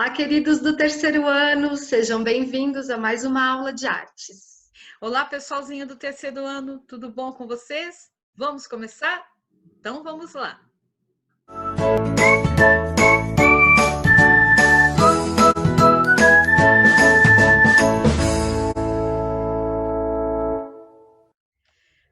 Olá, queridos do terceiro ano, sejam bem-vindos a mais uma aula de artes. Olá, pessoalzinho do terceiro ano, tudo bom com vocês? Vamos começar? Então vamos lá.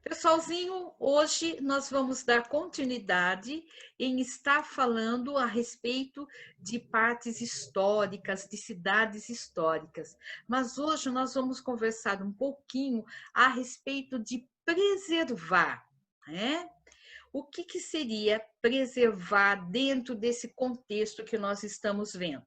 Pessoalzinho, hoje nós vamos dar continuidade em estar falando a respeito de partes históricas, de cidades históricas. Mas hoje nós vamos conversar um pouquinho a respeito de preservar, né? O que seria preservar dentro desse contexto que nós estamos vendo?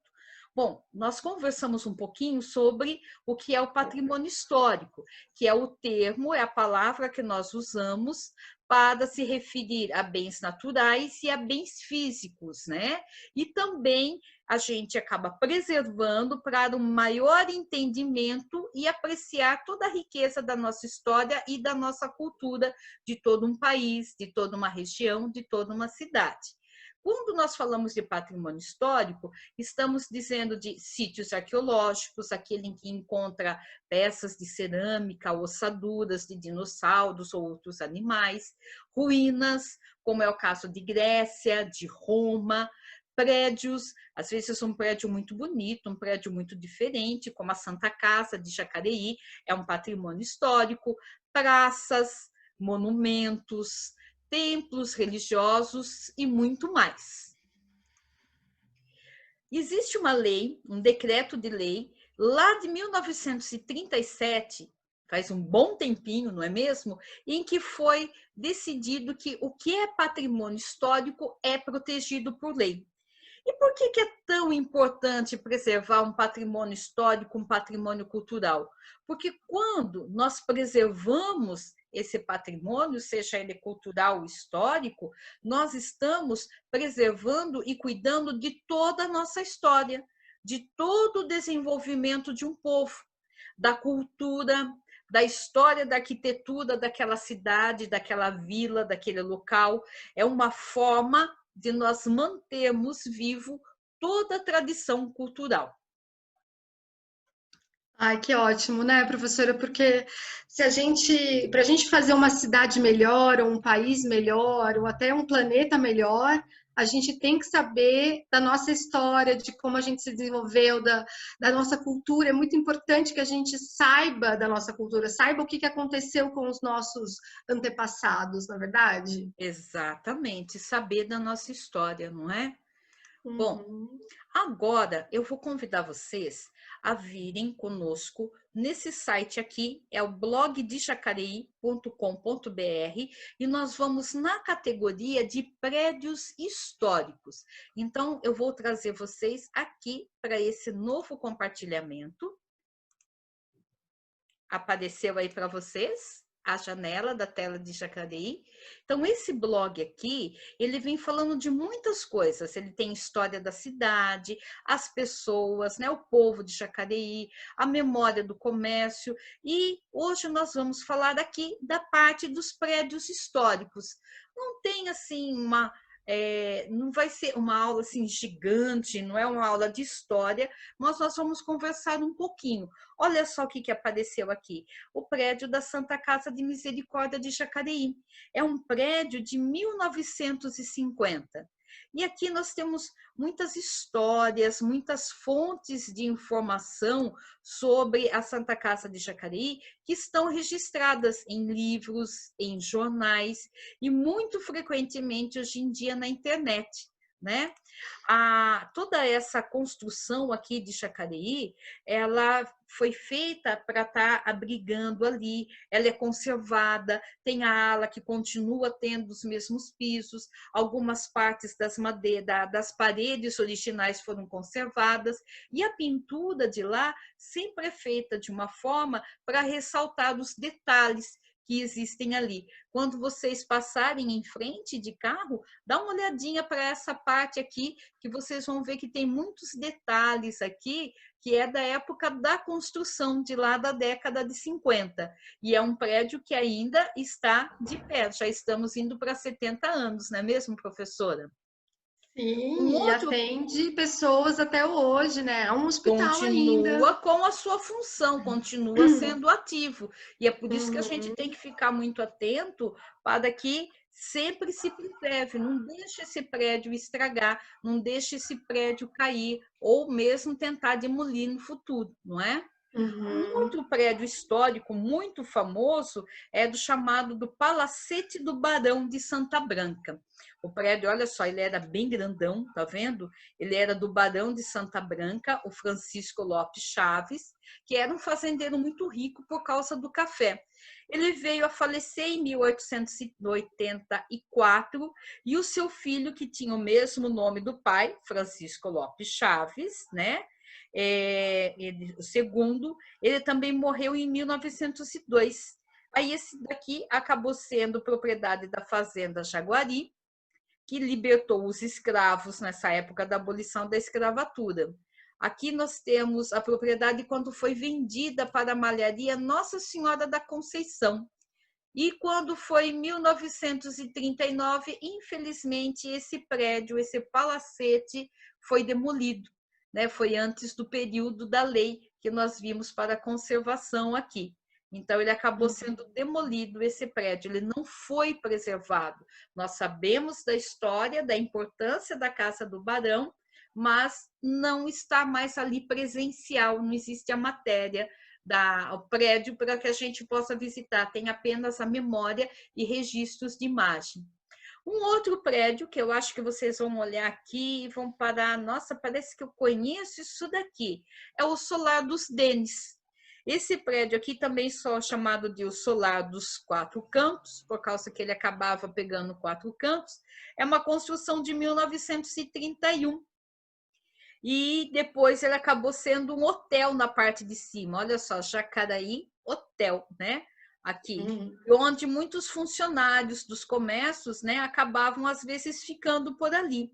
Bom, nós conversamos um pouquinho sobre o que é o patrimônio histórico, que é o termo, é a palavra que nós usamos para se referir a bens naturais e a bens físicos, né? E também a gente acaba preservando para um maior entendimento e apreciar toda a riqueza da nossa história e da nossa cultura, de todo um país, de toda uma região, de toda uma cidade. Quando nós falamos de patrimônio histórico, estamos dizendo de sítios arqueológicos, aquele em que encontra peças de cerâmica, ossaduras de dinossauros ou outros animais, ruínas, como é o caso de Grécia, de Roma, prédios, às vezes um prédio muito bonito, um prédio muito diferente, como a Santa Casa de Jacareí, é um patrimônio histórico, praças, monumentos, templos religiosos e muito mais. Existe uma lei, um decreto de lei, lá de 1937, faz um bom tempinho, não é mesmo? Em que foi decidido que o que é patrimônio histórico é protegido por lei. E por que é tão importante preservar um patrimônio histórico, um patrimônio cultural? Porque quando nós preservamos esse patrimônio, seja ele cultural ou histórico, nós estamos preservando e cuidando de toda a nossa história, de todo o desenvolvimento de um povo, da cultura, da história da arquitetura daquela cidade, daquela vila, daquele local. É uma forma de nós mantermos vivo toda a tradição cultural. Ai, que ótimo, né, professora? Porque para a gente fazer uma cidade melhor, ou um país melhor, ou até um planeta melhor, a gente tem que saber da nossa história, de como a gente se desenvolveu, da nossa cultura. É muito importante que a gente saiba da nossa cultura, saiba o que aconteceu com os nossos antepassados, na verdade? Exatamente, saber da nossa história, não é? Bom, Uhum. agora eu vou convidar vocês a virem conosco nesse site aqui, é o blogdejacareí.com.br, e nós vamos na categoria de prédios históricos. Então, eu vou trazer vocês aqui para esse novo compartilhamento. Apareceu aí para vocês a janela da tela de Jacareí. Então, esse blog aqui, ele vem falando de muitas coisas. Ele tem história da cidade, as pessoas, né, o povo de Jacareí, a memória do comércio. E hoje nós vamos falar aqui da parte dos prédios históricos. Não tem, assim, não vai ser uma aula assim gigante, não é uma aula de história, mas nós vamos conversar um pouquinho. Olha só o que apareceu aqui. O prédio da Santa Casa de Misericórdia de Jacareí. É um prédio de 1950. E aqui nós temos muitas histórias, muitas fontes de informação sobre a Santa Casa de Jacareí que estão registradas em livros, em jornais e muito frequentemente hoje em dia na internet, né? Toda essa construção aqui de Jacareí, ela foi feita para estar abrigando ali, ela é conservada, tem a ala que continua tendo os mesmos pisos, algumas partes das paredes originais foram conservadas, e a pintura de lá sempre é feita de uma forma para ressaltar os detalhes que existem ali. Quando vocês passarem em frente de carro, dá uma olhadinha para essa parte aqui, que vocês vão ver que tem muitos detalhes aqui, que é da época da construção, de lá da década de 50. E é um prédio que ainda está de pé, já estamos indo para 70 anos, não é mesmo, professora? Um Sim, e outro atende pessoas até hoje, né? É um hospital ainda. continua com a sua função, continua sendo ativo. E é por isso que a gente Uhum, tem que ficar muito atento para que sempre se preserve, não deixe esse prédio estragar, não deixe esse prédio cair, ou mesmo tentar demolir no futuro, não é? Um uhum. outro prédio histórico muito famoso é do chamado do Palacete do Barão de Santa Branca. O prédio, olha só, ele era bem grandão, tá vendo? Ele era do Barão de Santa Branca, o Francisco Lopes Chaves, que era um fazendeiro muito rico por causa do café. Ele veio a falecer em 1884 e o seu filho, que tinha o mesmo nome do pai, Francisco Lopes Chaves, né? O segundo, ele também morreu em 1902. Aí esse daqui acabou sendo propriedade da Fazenda Jaguari, que libertou os escravos nessa época da abolição da escravatura. Aqui nós temos a propriedade quando foi vendida para a malharia Nossa Senhora da Conceição. E quando foi em 1939, infelizmente, esse prédio, esse palacete, foi demolido, né? Foi antes do período da lei que nós vimos para a conservação aqui. Então, ele acabou sendo demolido, esse prédio, ele não foi preservado. Nós sabemos da história, da importância da Casa do Barão, mas não está mais ali presencial, não existe a matéria o prédio para que a gente possa visitar, tem apenas a memória e registros de imagem. Um outro prédio que eu acho que vocês vão olhar aqui e vão parar, nossa, parece que eu conheço isso daqui, é o Solar dos Denis. Esse prédio aqui também só chamado de o Solar dos Quatro Cantos, por causa que ele acabava pegando quatro cantos, é uma construção de 1931. E depois ele acabou sendo um hotel na parte de cima. Olha só, Jacaraí Hotel, né? Aqui, onde muitos funcionários dos comércios, né, acabavam às vezes ficando por ali.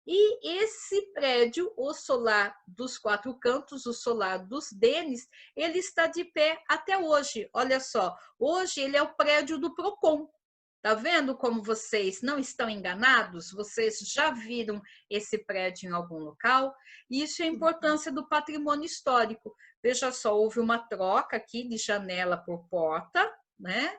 E esse prédio, o Solar dos Quatro Cantos, o Solar dos Denis, ele está de pé até hoje. Olha só, hoje ele é o prédio do Procon. Tá vendo como vocês não estão enganados? Vocês já viram esse prédio em algum local? Isso é a importância do patrimônio histórico. Veja só, houve uma troca aqui de janela por porta, né?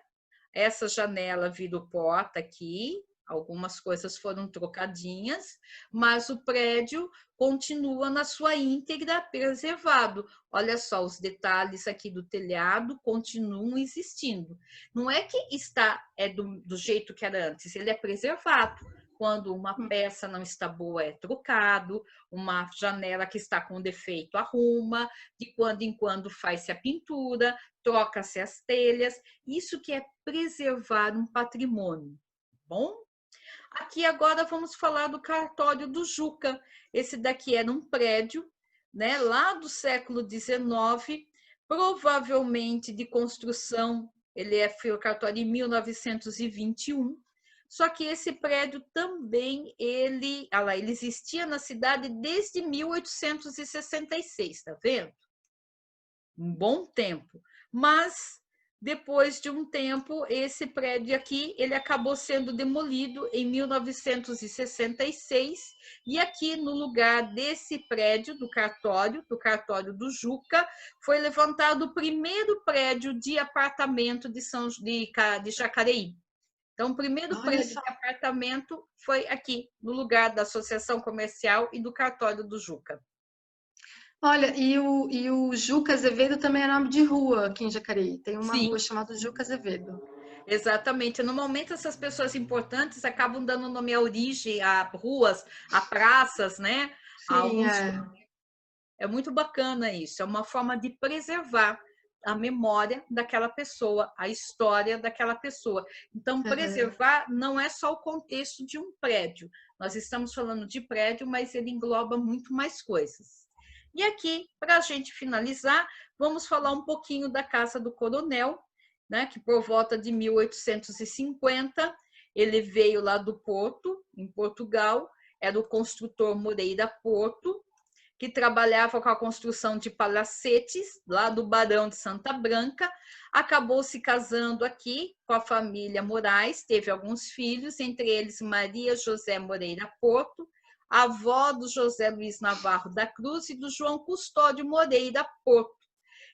Essa janela virou porta aqui, algumas coisas foram trocadinhas, mas o prédio continua na sua íntegra preservado. Olha só, os detalhes aqui do telhado continuam existindo. Não é que está do jeito que era antes, ele é preservado. Quando uma peça não está boa, é trocado, uma janela que está com defeito, arruma, de quando em quando faz-se a pintura, troca-se as telhas, isso que é preservar um patrimônio, bom? Aqui agora vamos falar do cartório do Juca. Esse daqui era um prédio, né, lá do século XIX, provavelmente de construção, foi o cartório em 1921, só que esse prédio também, ele existia na cidade desde 1866, tá vendo? Um bom tempo. Mas, depois de um tempo, esse prédio aqui, ele acabou sendo demolido em 1966, e aqui no lugar desse prédio, do cartório do Juca, foi levantado o primeiro prédio de apartamento de Jacareí. Então, o primeiro prédio de apartamento foi aqui, no lugar da Associação Comercial e do cartório do Juca. Olha, e o Juca Azevedo também é nome de rua aqui em Jacareí. Tem uma Sim, rua chamada Juca Azevedo. exatamente. Normalmente essas pessoas importantes acabam dando nome à origem, a ruas, a praças, né? A Sim, alguns. é. É muito bacana isso. É uma forma de preservar a memória daquela pessoa, a história daquela pessoa. Então, Uhum. preservar não é só o contexto de um prédio. Nós estamos falando de prédio, mas ele engloba muito mais coisas. E aqui, para a gente finalizar, vamos falar um pouquinho da Casa do Coronel, né, que por volta de 1850, ele veio lá do Porto, em Portugal, era o construtor Moreira Porto, que trabalhava com a construção de palacetes, lá do Barão de Santa Branca, acabou se casando aqui com a família Moraes, teve alguns filhos, entre eles Maria José Moreira Porto, avó do José Luiz Navarro da Cruz e do João Custódio Moreira Porto.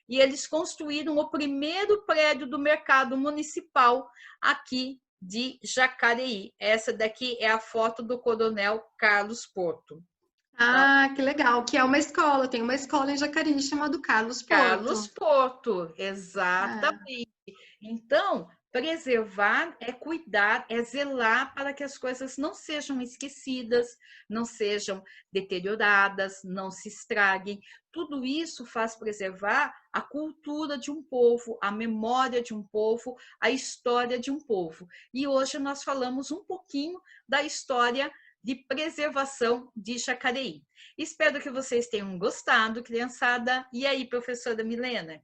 E eles construíram o primeiro prédio do mercado municipal aqui de Jacareí. Essa daqui é a foto do Coronel Carlos Porto. Ah, que legal, que é uma escola, tem uma escola em Jacareí chamada Carlos Carlos Porto. Porto, É. exatamente. Então, preservar é cuidar, é zelar para que as coisas não sejam esquecidas, não sejam deterioradas, não se estraguem. Tudo isso faz preservar a cultura de um povo, a memória de um povo, a história de um povo. E hoje nós falamos um pouquinho da história de preservação de Jacareí. Espero que vocês tenham gostado, criançada. E aí, professora Milena?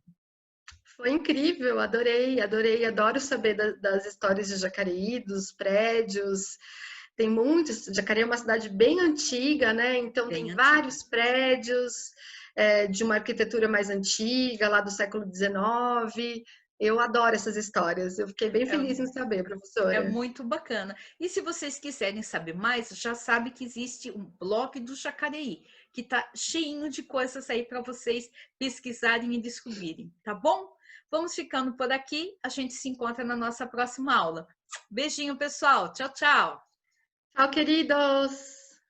Foi incrível, adorei, adorei, adoro saber das histórias de Jacareí, dos prédios. Tem muitos. Jacareí é uma cidade bem antiga, né? Então Bem tem antiga. vários prédios de uma arquitetura mais antiga, lá do século XIX. Eu adoro essas histórias. Eu fiquei bem É, feliz em saber, é professora. muito bacana. E se vocês quiserem saber mais, já sabe que existe um blog do Jacareí, que está cheinho de coisas aí para vocês pesquisarem e descobrirem, tá bom? Vamos ficando por aqui. A gente se encontra na nossa próxima aula. Beijinho, pessoal. Tchau, tchau. Tchau, queridos!